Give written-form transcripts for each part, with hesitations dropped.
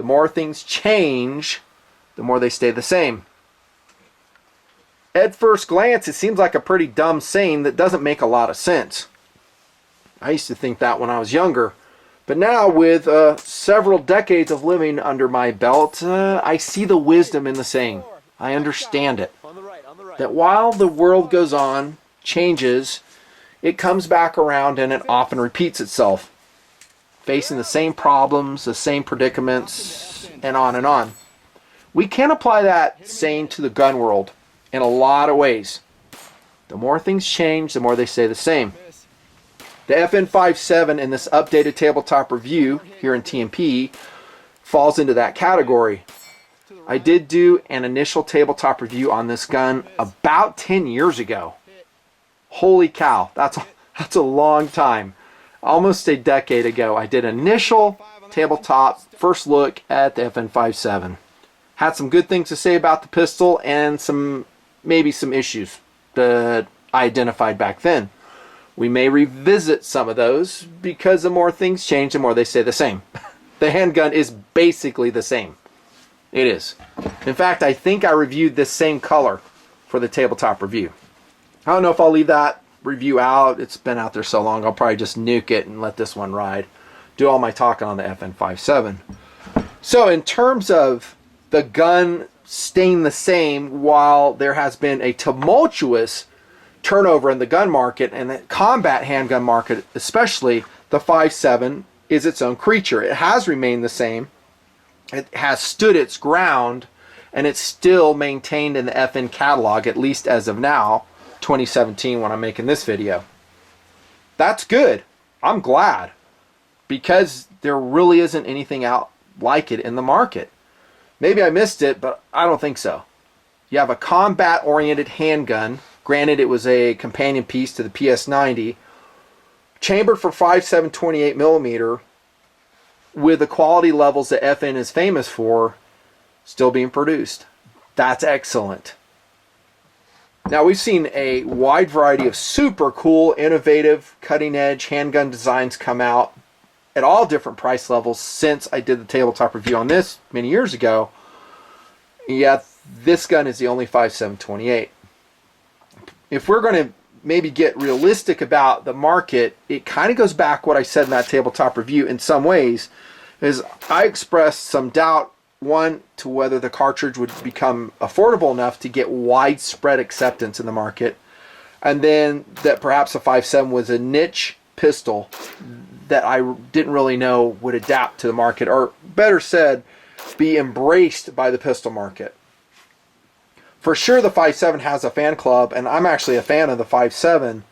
The more things change, the more they stay the same. At first glance, it seems like a pretty dumb saying that doesn't make a lot of sense. I used to think that when I was younger. But now, with several decades of living under my belt, I see the wisdom in the saying. I understand it. That while the world goes on, changes, it comes back around and it often repeats itself. Facing the same problems, the same predicaments, and on and on. We can apply that saying to the gun world in a lot of ways. The more things change, the more they stay the same. The FN57 in this updated tabletop review here in TMP falls into that category. I did do an initial tabletop review on this gun about 10 years ago. Holy cow, that's a long time. Almost a decade ago, I did initial tabletop first look at the FN57. Had some good things to say about the pistol and maybe some issues that I identified back then. We may revisit some of those because the more things change, the more they stay the same. The handgun is basically the same. It is. In fact, I think I reviewed this same color for the tabletop review. I don't know if I'll leave that review out. It's been out there so long, I'll probably just nuke it and let this one ride. Do all my talking on the FN57. So in terms of the gun staying the same while there has been a tumultuous turnover in the gun market and the combat handgun market, especially, the 5.7 is its own creature. It has remained the same. It has stood its ground, and it's still maintained in the FN catalog, at least as of now, 2017, when I'm making this video. That's good. I'm glad, because there really isn't anything out like it in the market. Maybe I missed it, but I don't think so. You have a combat-oriented handgun. Granted, it was a companion piece to the PS90, chambered for 5.7 28mm, with the quality levels that FN is famous for still being produced. That's excellent. Now, we've seen a wide variety of super cool, innovative, cutting-edge handgun designs come out at all different price levels since I did the tabletop review on this many years ago. Yet, this gun is the only 5.7 28. If we're going to maybe get realistic about the market, it kind of goes back what I said in that tabletop review in some ways, is I expressed some doubt, one, to whether the cartridge would become affordable enough to get widespread acceptance in the market, and then that perhaps a 5.7 was a niche pistol that I didn't really know would adapt to the market, or better said, be embraced by the pistol market. For sure, the 5.7 has a fan club, and I'm actually a fan of the 5.7,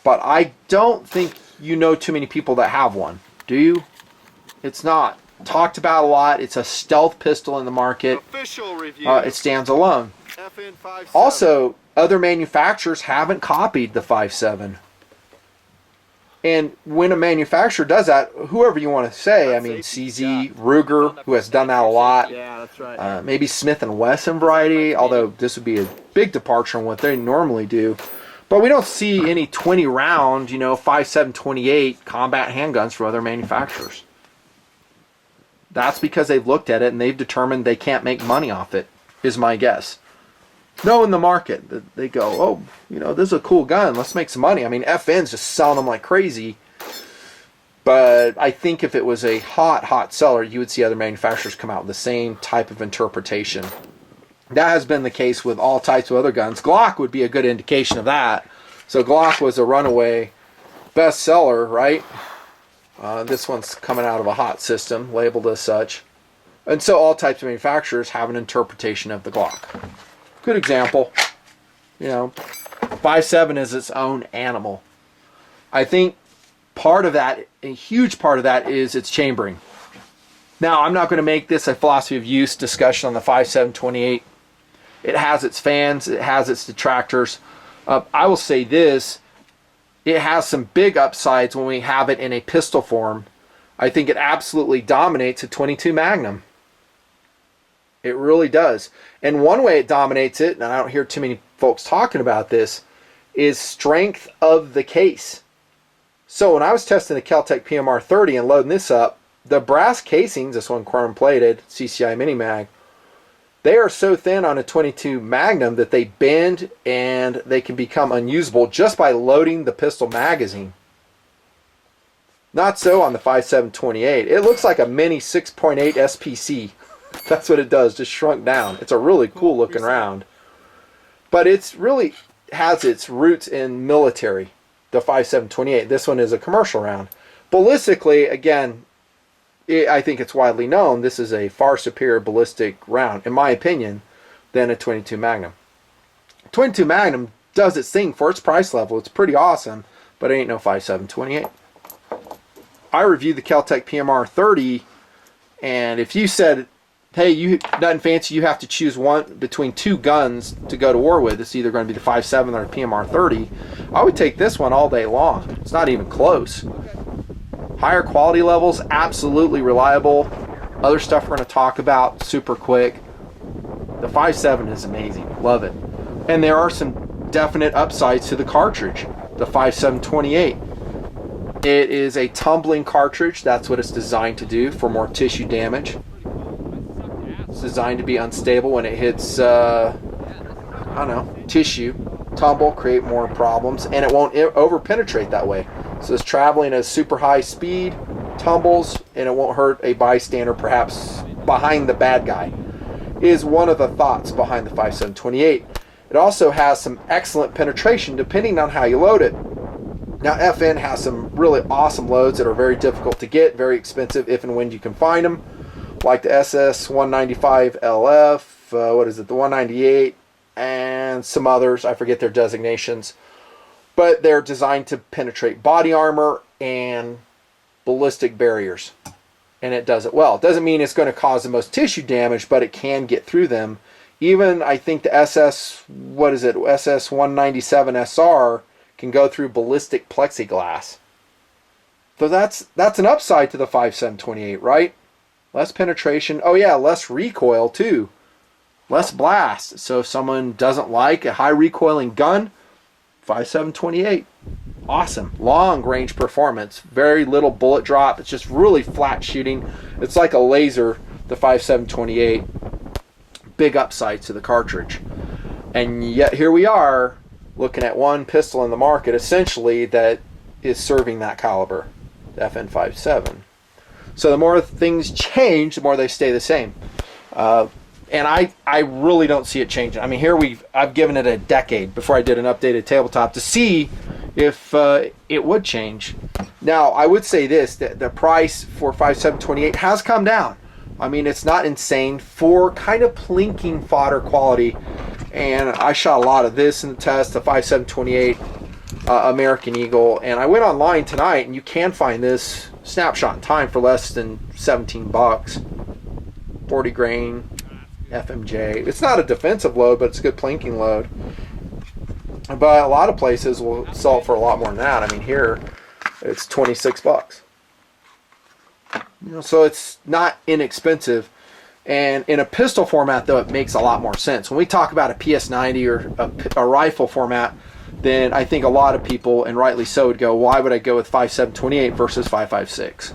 but I don't think you know too many people that have one. Do you? It's not talked about a lot. It's a stealth pistol in the market. Official review. It stands alone. Also, other manufacturers haven't copied the 5.7. And when a manufacturer does that, whoever you want to say, I mean, CZ, Ruger, who has done that a lot. Yeah, that's right. Maybe Smith & Wesson variety, although this would be a big departure from what they normally do. But we don't see any 20-round, 5.7 28 combat handguns from other manufacturers. That's because they've looked at it and they've determined they can't make money off it, is my guess. No, in the market, they go, oh, this is a cool gun, let's make some money. I mean, FN's just selling them like crazy. But I think if it was a hot seller, you would see other manufacturers come out with the same type of interpretation. That has been the case with all types of other guns. Glock would be a good indication of that. So Glock was a runaway bestseller, right? This one's coming out of a hot system, labeled as such. And so all types of manufacturers have an interpretation of the Glock. Good example. 5.7 is its own animal. I think part of that, a huge part of that, is its chambering. Now, I'm not going to make this a philosophy of use discussion on the 5.7 28. It has its fans, it has its detractors. I will say this, it has some big upsides when we have it in a pistol form. I think it absolutely dominates a 22 Magnum. It really does. And one way it dominates it, and I don't hear too many folks talking about this, is strength of the case. So when I was testing the KelTec PMR 30 and loading this up, The brass casings, this one chrome plated, CCI Mini Mag, they are so thin on a 22 Magnum that they bend and they can become unusable just by loading the pistol magazine. Not so on the 5.728. It looks like a mini 6.8 SPC. That's what it does, just shrunk down. It's a really cool looking round. But it's really has its roots in military, the 5.728. This one is a commercial round. Ballistically, again, I think it's widely known this is a far superior ballistic round, in my opinion, than a 22 Magnum. 22 Magnum does its thing for its price level. It's pretty awesome, but it ain't no 5.728. I reviewed the KelTec PMR 30, and if you said, hey, Nutnfancy, you have to choose one between two guns to go to war with, it's either going to be the 5.7 or the PMR 30, I would take this one all day long. It's not even close. Higher quality levels, absolutely reliable. Other stuff we're going to talk about, super quick. The 5.7 is amazing. Love it. And there are some definite upsides to the cartridge, the 5.728. It is a tumbling cartridge. That's what it's designed to do for more tissue damage. It's designed to be unstable when it hits, I don't know, tissue. Tumble, create more problems, and it won't over-penetrate that way. So it's traveling at super high speed, tumbles, and it won't hurt a bystander, perhaps behind the bad guy, is one of the thoughts behind the 5.728. It also has some excellent penetration depending on how you load it. Now, FN has some really awesome loads that are very difficult to get, very expensive if and when you can find them, like the SS-195LF, the 198, and some others. I forget their designations. But they're designed to penetrate body armor and ballistic barriers. And it does it well. It doesn't mean it's going to cause the most tissue damage, but it can get through them. Even, I think the SS-197SR can go through ballistic plexiglass. So that's an upside to the 5.728, right? Less penetration. Oh yeah, less recoil too. Less blast. So if someone doesn't like a high recoiling gun, 5.728. Awesome. Long range performance. Very little bullet drop. It's just really flat shooting. It's like a laser, the 5.728. Big upside to the cartridge. And yet here we are looking at one pistol in the market essentially that is serving that caliber, the FN57. So the more things change, the more they stay the same. And I really don't see it changing. I mean, here I've given it a decade before I did an updated tabletop to see if it would change. Now, I would say this, that the price for 5.728 has come down. I mean, it's not insane for kind of plinking fodder quality. And I shot a lot of this in the test, the 5.728 American Eagle. And I went online tonight, and you can find this snapshot in time for less than $17. 40 grain. FMJ. It's not a defensive load, but it's a good plinking load. But a lot of places will sell it for a lot more than that. I mean, here it's $26. So it's not inexpensive. And in a pistol format, though, it makes a lot more sense. When we talk about a PS90 or a rifle format, then I think a lot of people, and rightly so, would go, why would I go with 5.728 versus 5.56?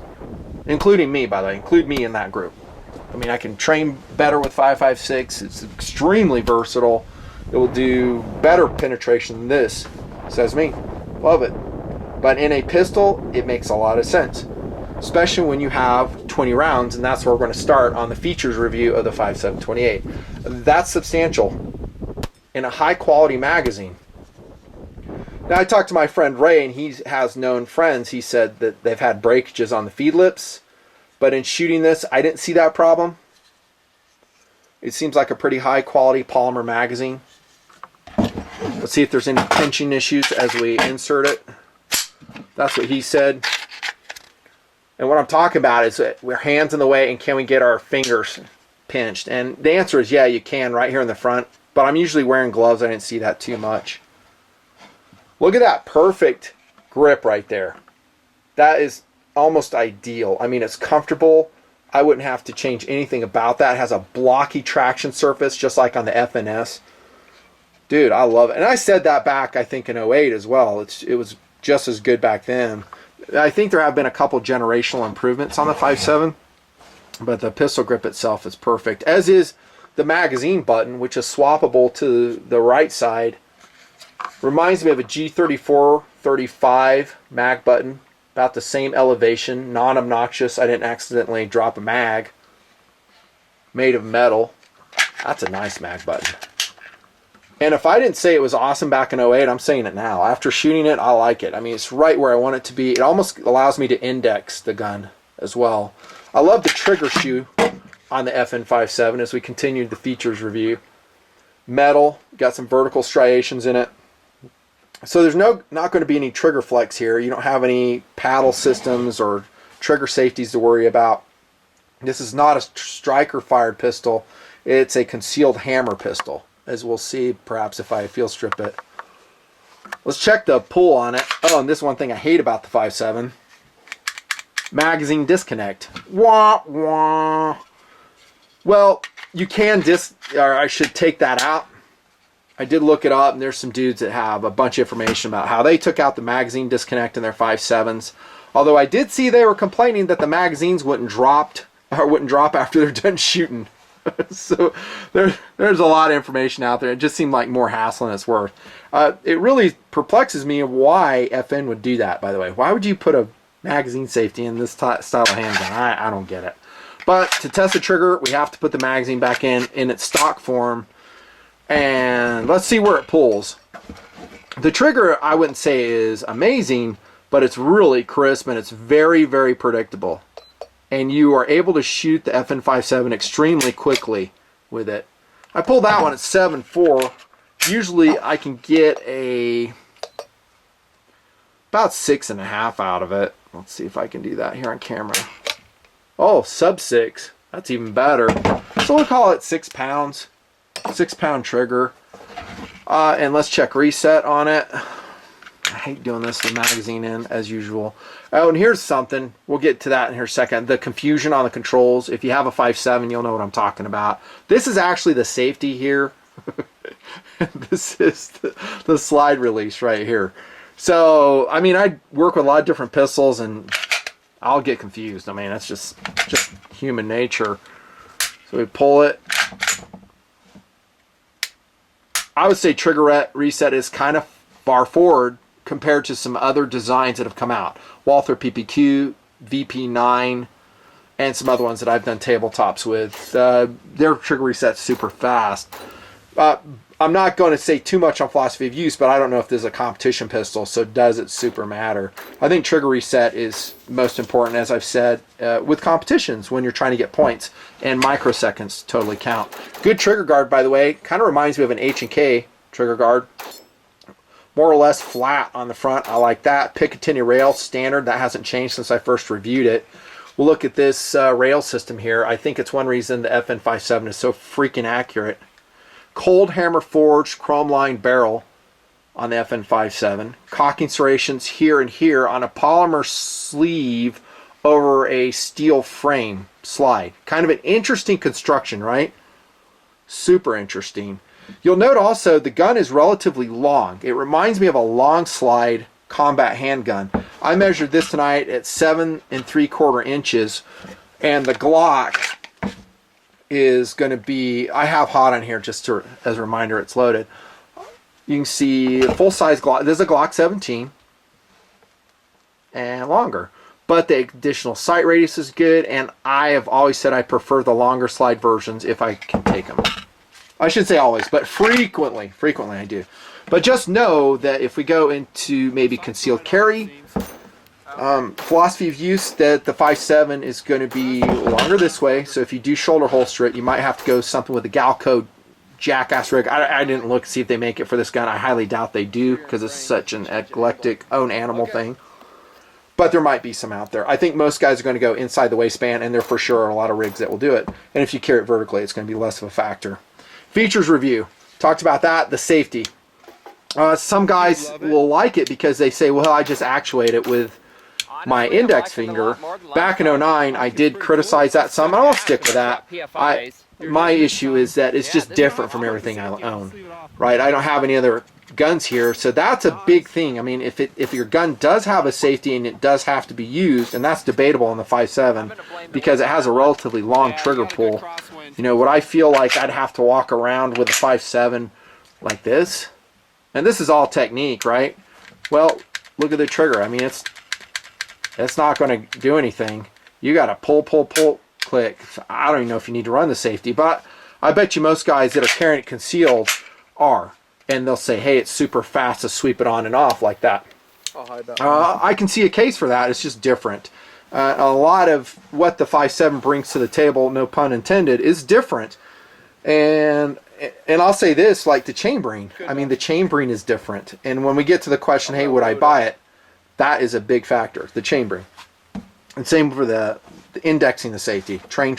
Including me, by the way. Include me in that group. I mean, I can train better with 5.56. It's extremely versatile. It will do better penetration than this. Says me. Love it. But in a pistol, it makes a lot of sense. Especially when you have 20 rounds, and that's where we're going to start on the features review of the 5.728. That's substantial in a high-quality magazine. Now, I talked to my friend Ray, and he has known friends. He said that they've had breakages on the feed lips. But in shooting this, I didn't see that problem. It seems like a pretty high quality polymer magazine. Let's see if there's any pinching issues as we insert it. That's what he said. And what I'm talking about is we're hands in the way, and can we get our fingers pinched? And the answer is yeah, you can right here in the front. But I'm usually wearing gloves. I didn't see that too much. Look at that perfect grip right there. That is almost ideal. I mean, it's comfortable. I wouldn't have to change anything about that. It has a blocky traction surface just like on the FNS. Dude, I love it. And I said that back, I think, in '08 as well. It was just as good back then. I think there have been a couple generational improvements on the 5.7, but the pistol grip itself is perfect, as is the magazine button, which is swappable to the right side. Reminds me of a G34-35 mag button, about the same elevation, non-obnoxious. I didn't accidentally drop a mag. Made of metal. That's a nice mag button. And if I didn't say it was awesome back in '08, I'm saying it now. After shooting it, I like it. I mean, it's right where I want it to be. It almost allows me to index the gun as well. I love the trigger shoe on the FN57 as we continued the features review. Metal, got some vertical striations in it. So there's not going to be any trigger flex here. You don't have any paddle systems or trigger safeties to worry about. This is not a striker fired pistol. It's a concealed hammer pistol, as we'll see perhaps if I field strip it. Let's check the pull on it. Oh, and this is one thing I hate about the 5.7. Magazine disconnect. Wah, wah. Well, you can or I should take that out. I did look it up, and there's some dudes that have a bunch of information about how they took out the magazine disconnect in their 5.7s. Although I did see they were complaining that the magazines wouldn't drop after they're done shooting. So there's a lot of information out there. It just seemed like more hassle than it's worth. It really perplexes me why FN would do that, by the way. Why would you put a magazine safety in this style of handgun? I don't get it. But to test the trigger, we have to put the magazine back in its stock form. And let's see where it pulls. The trigger, I wouldn't say is amazing, but it's really crisp and it's very, very predictable. And you are able to shoot the FN57 extremely quickly with it. I pulled that one at 7.4. Usually I can get about 6.5 out of it. Let's see if I can do that here on camera. Oh, sub 6. That's even better. So we'll call it 6 pounds. 6-pound trigger. And let's check reset on it. I hate doing this with the magazine in, as usual. Oh, and here's something. We'll get to that in here a second. The confusion on the controls. If you have a 5.7, you'll know what I'm talking about. This is actually the safety here. This is the slide release right here. So, I mean, I work with a lot of different pistols, and I'll get confused. I mean, that's just human nature. So we pull it. I would say trigger reset is kind of far forward compared to some other designs that have come out. Walther PPQ, VP9, and some other ones that I've done tabletops with. Their trigger reset's super fast. I'm not going to say too much on philosophy of use, but I don't know if this is a competition pistol, so does it super matter? I think trigger reset is most important, as I've said, with competitions when you're trying to get points, and microseconds totally count. Good trigger guard, by the way, kind of reminds me of an H&K trigger guard. More or less flat on the front. I like that. Picatinny rail, standard. That hasn't changed since I first reviewed it. We'll look at this rail system here. I think it's one reason the FN57 is so freaking accurate. Cold hammer forged chrome lined barrel on the FN57. Cocking serrations here and here on a polymer sleeve over a steel frame slide. Kind of an interesting construction, right? Super interesting. You'll note also the gun is relatively long. It reminds me of a long slide combat handgun. I measured this tonight at 7 3/4 inches, and the Glock is going to be, I have hot on here just as a reminder it's loaded. You can see full size Glock. This is a Glock 17 and longer, but the additional sight radius is good, and I have always said I prefer the longer slide versions if I can take them. I should say always, but frequently I do. But just know that if we go into maybe concealed carry, philosophy of use, that the 5.7 is going to be longer this way. So if you do shoulder holster it, you might have to go something with a Galco jackass rig. I didn't look to see if they make it for this gun. I highly doubt they do because it's such an eclectic own animal thing. But there might be some out there. I think most guys are going to go inside the waistband, and there for sure are a lot of rigs that will do it. And if you carry it vertically, it's going to be less of a factor. Features review. Talked about that. The safety. Some guys will like it because they say, well, I just actuate it with my index finger. Back in '09, I did criticize that some, and I'll stick with that. My issue is that it's just different from everything I own, right? I don't have any other guns here, so that's a big thing. I mean, if your gun does have a safety and it does have to be used, and that's debatable on the 5.7 because it has a relatively long trigger pull. You know, would I feel like I'd have to walk around with a 5.7 like this? And this is all technique, right? Well, look at the trigger. I mean, it's not going to do anything. You got to pull, click. I don't even know if you need to run the safety, but I bet you most guys that are carrying it concealed are. And they'll say, hey, it's super fast to sweep it on and off like that. I'll hide that I can see a case for that. It's just different. A lot of what the 5.7 brings to the table, no pun intended, is different. And I'll say this, like the chambering. I mean, the chambering is different. And when we get to the question, hey, would I buy it? That is a big factor, the chambering. And same for the indexing the safety. Train.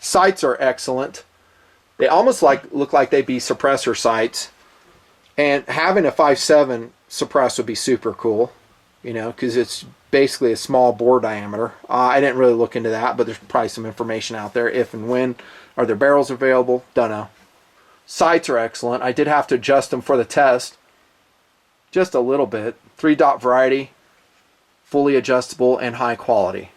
Sights are excellent. They almost look like they'd be suppressor sights. And having a 5.7 suppress would be super cool, you know, because it's basically a small bore diameter. I didn't really look into that, but there's probably some information out there. If and when. Are there barrels available? Don't know. Sights are excellent. I did have to adjust them for the test. Just a little bit. 3-dot variety, fully adjustable, and high quality.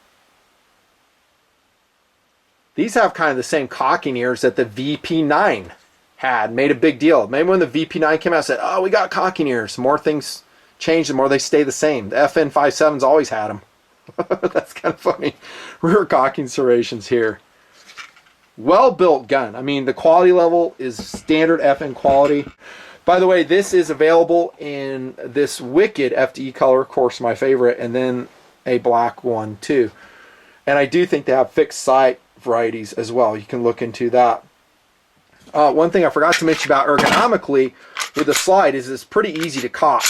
These have kind of the same cocking ears that the VP9 had. Made a big deal. Maybe when the VP9 came out, said, oh, we got cocking ears. The more things change, the more they stay the same. The FN 5.7's always had them. That's kind of funny. Rear cocking serrations here. Well-built gun. I mean, the quality level is standard FN quality. By the way, this is available in this wicked FDE color, of course, my favorite, and then a black one, too. And I do think they have fixed sight varieties as well. You can look into that. One thing I forgot to mention about ergonomically with the slide is it's pretty easy to cock.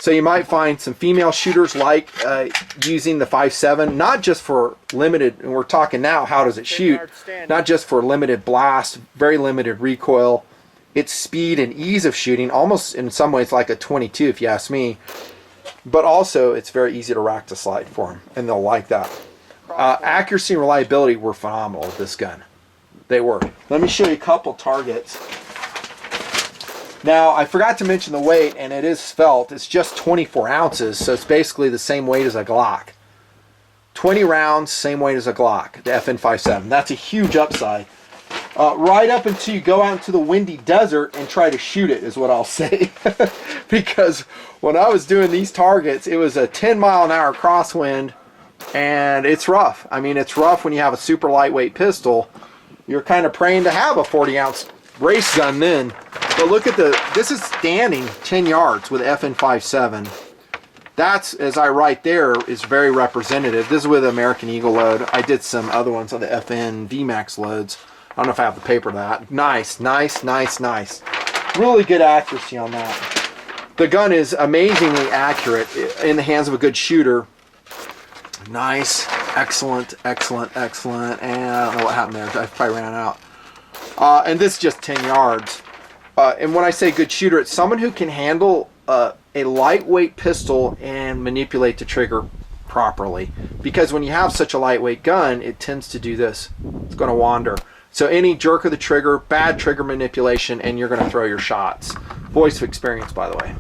So you might find some female shooters like using the 5.7, not just for limited, and we're talking now, how does it shoot? Not just for limited blast, very limited recoil. Its speed and ease of shooting, almost in some ways like a 22 if you ask me. But also, it's very easy to rack to slide for them, and they'll like that. Accuracy and reliability were phenomenal with this gun. They were. Let me show you a couple targets. Now, I forgot to mention the weight, and it is felt. It's just 24 ounces, so it's basically the same weight as a Glock. 20 rounds, same weight as a Glock, the FN 5.7. That's a huge upside. Right up until you go out into the windy desert and try to shoot it is what I'll say. Because when I was doing these targets, it was a 10-mile-an-hour crosswind, and it's rough. I mean, it's rough when you have a super lightweight pistol. You're kind of praying to have a 40-ounce race gun then. But look at this is standing 10 yards with FN 5.7. That's, as I write there, is very representative. This is with American Eagle load. I did some other ones on the FN VMAX loads. I don't know if I have the paper to that. Nice. Really good accuracy on that. The gun is amazingly accurate in the hands of a good shooter. Nice. Excellent. And I don't know what happened there. I probably ran out. And this is just 10 yards. And when I say good shooter, it's someone who can handle a lightweight pistol and manipulate the trigger properly. Because when you have such a lightweight gun, it tends to do this. It's going to wander. So any jerk of the trigger, bad trigger manipulation, and you're going to throw your shots. Voice of experience, by the way.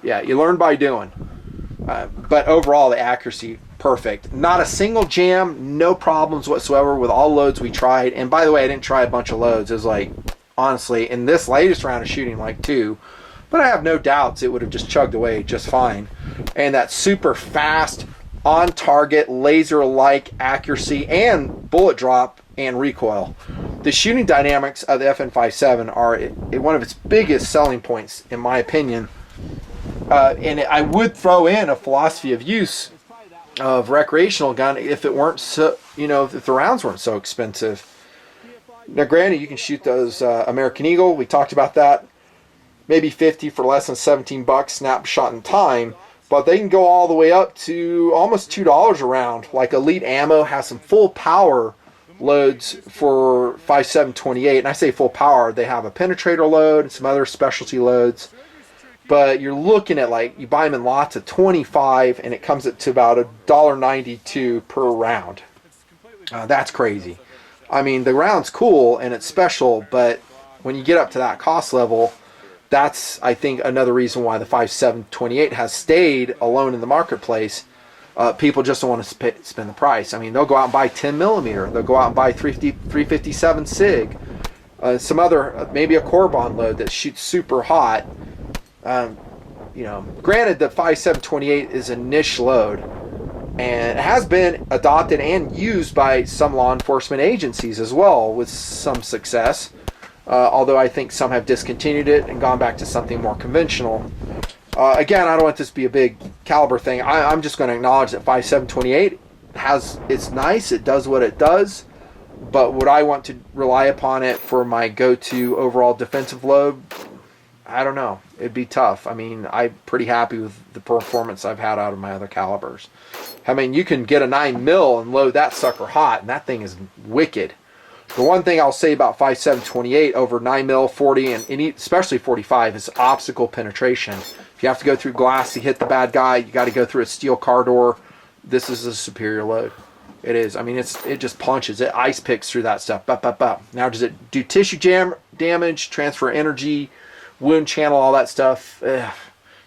Yeah, you learn by doing. But overall, the accuracy, perfect. Not a single jam, no problems whatsoever with all loads we tried. And by the way, I didn't try a bunch of loads. It was like, honestly, in this latest round of shooting, like 2. But I have no doubts it would have just chugged away just fine. And that super fast, on-target, laser-like accuracy and bullet drop and recoil. The shooting dynamics of the FN 5.7 are one of its biggest selling points, in my opinion. And I would throw in a philosophy of use of recreational gun if it weren't so, if the rounds weren't so expensive. Now, granted, you can shoot those American Eagle. We talked about that. Maybe 50 for less than 17 bucks, snapshot in time. But they can go all the way up to almost $2 a round. Like Elite Ammo has some full power loads for 5.7 28. And I say full power. They have a penetrator load and some other specialty loads. but you're looking at, like, you buy them in lots of 25, and it comes to about $1.92 per round. That's crazy. I mean, the round's cool and it's special, but when you get up to that cost level, that's, I think, another reason why the 5.728 has stayed alone in the marketplace. People just don't want to spend the price. I mean, they'll go out and buy 10 millimeter. They'll go out and buy 357 SIG. Some other, maybe a Corbon load that shoots super hot. You know, granted, the 5.728 is a niche load, and it has been adopted and used by some law enforcement agencies as well with some success. Although I think some have discontinued it and gone back to something more conventional. Again, I don't want this to be a big caliber thing. I'm just going to acknowledge that 5.728 it's nice, it does what it does, but would I want to rely upon it for my go-to overall defensive load? I don't know. It'd be tough. I mean, I'm pretty happy with the performance I've had out of my other calibers. I mean, you can get a 9mm and load that sucker hot, and that thing is wicked. The one thing I'll say about 5.728 over 9mm, 40, and especially 45 is obstacle penetration. If you have to go through glass to hit the bad guy, you got to go through a steel car door. This is a superior load. It is. I mean, it just punches. It ice picks through that stuff. Now, does it do tissue damage, transfer energy, wound channel, all that stuff?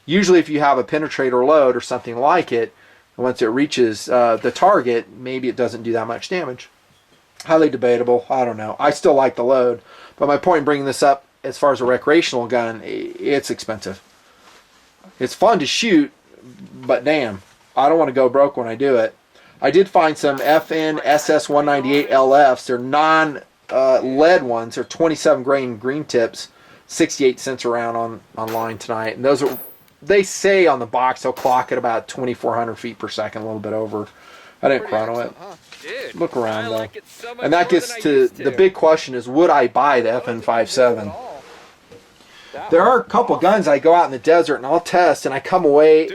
Usually, if you have a penetrator load or something like it, once it reaches the target, maybe it doesn't do that much damage. Highly debatable. I don't know. I still like the load, but my point in bringing this up, as far as a recreational gun, it's expensive. It's fun to shoot, but damn, I don't want to go broke when I do it. I did find some FN SS198 LFs. They're non-lead ones. They're 27 grain green tips, 68 cents a round online tonight. And those are, they say on the box they'll clock at about 2,400 feet per second, a little bit over. I didn't chrono it. Look around though. And that gets to the big question is, would I buy the FN57? There are a couple guns I go out in the desert and I'll test, and I come away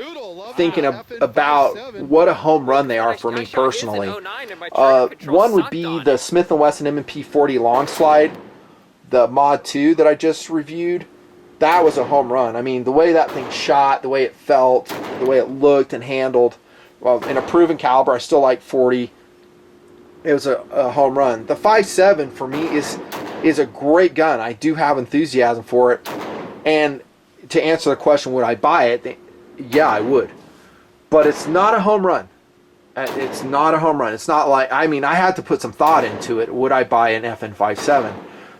thinking about what a home run they are for me personally. One would be the Smith & Wesson M&P 40 long slide, the Mod 2 that I just reviewed. That was a home run. I mean, the way that thing shot, the way it felt, the way it looked and handled. Well, in a proven caliber, I still like 40. It was a home run. The 5.7 for me is a great gun. I do have enthusiasm for it. And to answer the question, would I buy it? Yeah, I would. But it's not a home run. It's not a home run. It's not like, I mean, I had to put some thought into it. Would I buy an FN57?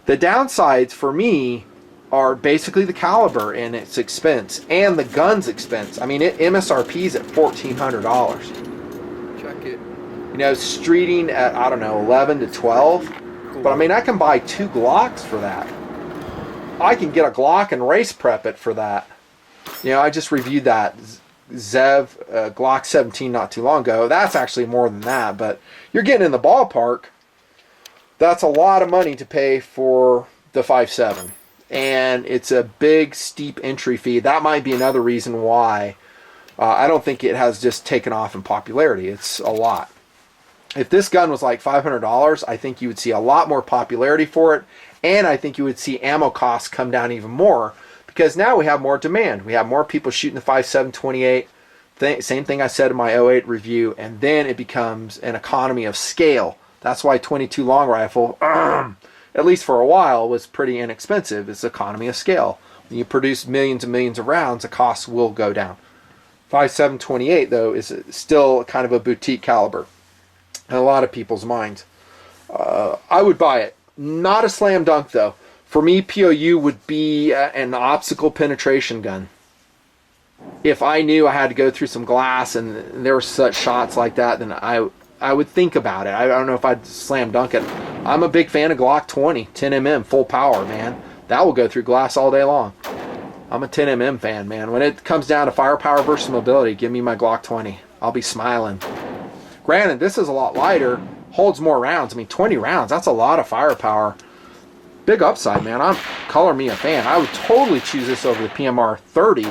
The downsides for me are basically the caliber and its expense and the gun's expense. I mean, it MSRP's at $1,400. Check it. You know, streeting at, I don't know, 11 to 12. Cool. But I mean, I can buy 2 Glocks for that. I can get a Glock and race prep it for that. You know, I just reviewed that Zev Glock 17 not too long ago. That's actually more than that, but you're getting in the ballpark. That's a lot of money to pay for the 5.7. And it's a big, steep entry fee. That might be another reason why I don't think it has just taken off in popularity. It's a lot. If this gun was like $500, I think you would see a lot more popularity for it. And I think you would see ammo costs come down even more, because now we have more demand. We have more people shooting the 5.728. Same thing I said in my 08 review. And then it becomes an economy of scale. That's why 22 long rifle, at least for a while, was pretty inexpensive. It's economy of scale. When you produce millions and millions of rounds, the costs will go down. 5.728, though, is still kind of a boutique caliber in a lot of people's minds. I would buy it. Not a slam dunk, though. For me, POU would be an obstacle penetration gun. If I knew I had to go through some glass and there were such shots like that, then I would think about it. I don't know if I'd slam dunk it. I'm a big fan of Glock 20, 10mm, full power, man. That will go through glass all day long. I'm a 10mm fan, man. When it comes down to firepower versus mobility, give me my Glock 20. I'll be smiling. Granted, this is a lot lighter, holds more rounds. I mean, 20 rounds, that's a lot of firepower. Big upside, man. Color me a fan. I would totally choose this over the PMR 30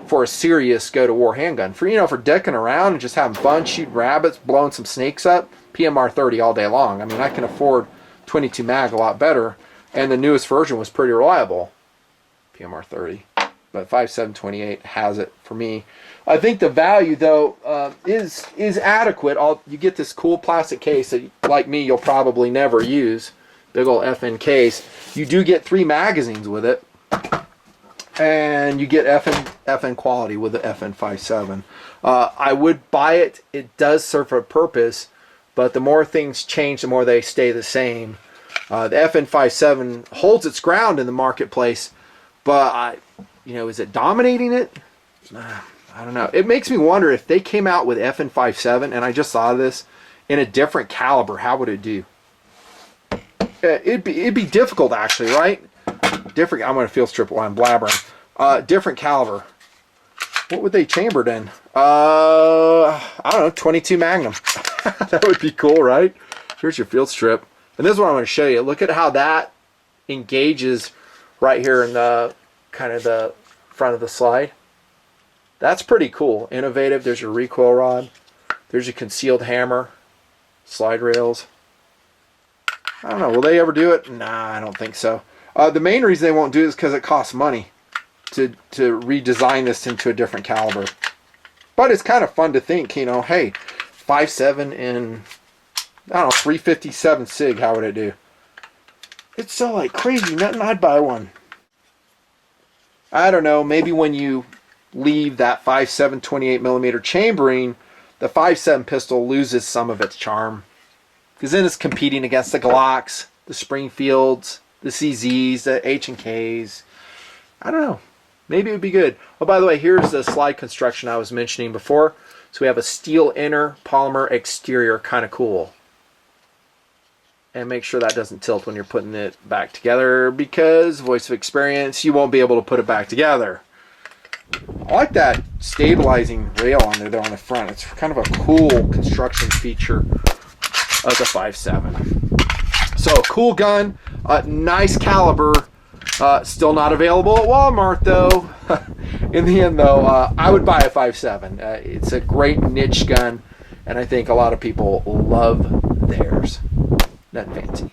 for a serious go-to-war handgun. For, you know, for dicking around and just having fun, shooting rabbits, blowing some snakes up, PMR 30 all day long. I mean, I can afford 22 mag a lot better, and the newest version was pretty reliable. PMR 30. but 5.7/28 has it for me. I think the value though is adequate. You get this cool plastic case that, like me, you'll probably never use. Big old FN case. You do get 3 magazines with it, and you get FN quality with the FN 5.7. I would buy it. It does serve a purpose, but the more things change, the more they stay the same. The FN 5.7 holds its ground in the marketplace, but is it dominating it? I don't know. It makes me wonder if they came out with FN 5.7, and I just saw this, in a different caliber, how would it do? It'd be difficult, actually, right? Different. I'm going to field strip while I'm blabbering. Different caliber. What would they chambered in? I don't know, 22 Magnum. That would be cool, right? Here's your field strip. And this is what I'm going to show you. Look at how that engages right here in the kind of the front of the slide. That's pretty cool. Innovative. There's your recoil rod. There's your concealed hammer. Slide rails. I don't know. Will they ever do it? Nah, I don't think so. The main reason they won't do it is because it costs money to redesign this into a different caliber. But it's kind of fun to think, hey, 5.7 and, I don't know, 357 SIG, how would it do? It's so like crazy. Nothing, I'd buy one. I don't know. Maybe when you leave that 5.7 28mm chambering, the 5.7 pistol loses some of its charm. Because then it's competing against the Glocks, the Springfields, the CZs, the H&Ks. I don't know. Maybe it would be good. Oh, by the way, here's the slide construction I was mentioning before. So we have a steel inner, polymer exterior, kind of cool. And make sure that doesn't tilt when you're putting it back together, because voice of experience, you won't be able to put it back together. I like that stabilizing rail on there on the front. It's kind of a cool construction feature of the 5.7. So cool gun, nice caliber, still not available at Walmart though. In the end though, I would buy a 5.7. It's a great niche gun, and I think a lot of people love theirs. Nutnfancy.